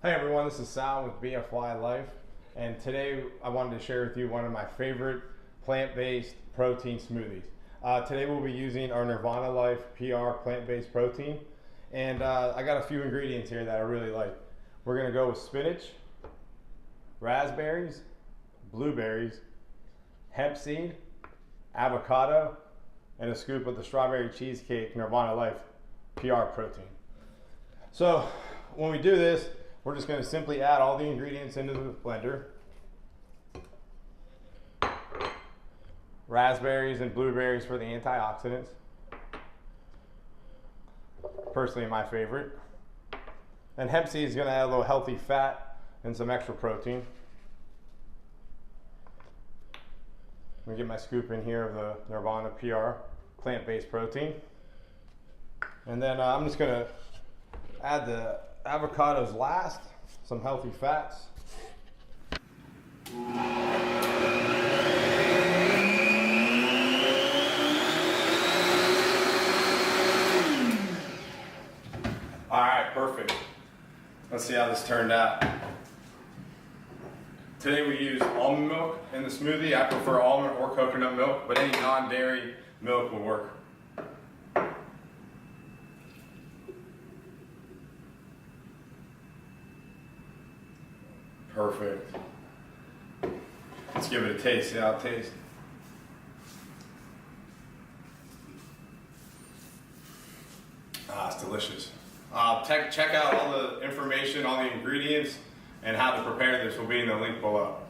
Hey everyone, this is Sal with BFY Life, and today I wanted to share with you one of my favorite plant-based protein smoothies. Today we'll be using our Nirvana Life PR plant-based protein, and I got a few ingredients here that I really like. We're going to go with spinach, raspberries, blueberries, hemp seed, avocado, and a scoop of the strawberry cheesecake Nirvana Life PR protein. So when we do this, we're just going to simply add all the ingredients into the blender. Raspberries and blueberries for the antioxidants. Personally, my favorite. And hemp seed is going to add a little healthy fat and some extra protein. Let me get my scoop in here of the Nirvana PR plant-based protein. And then I'm just going to add the avocados last, some healthy fats. All right, perfect. Let's see how this turned out. Today we use almond milk in the smoothie. I prefer almond or coconut milk, but any non-dairy milk will work. Perfect. Let's give it a taste, see how it tastes. It's delicious. Check out all the information, all the ingredients, and how to prepare this will be in the link below.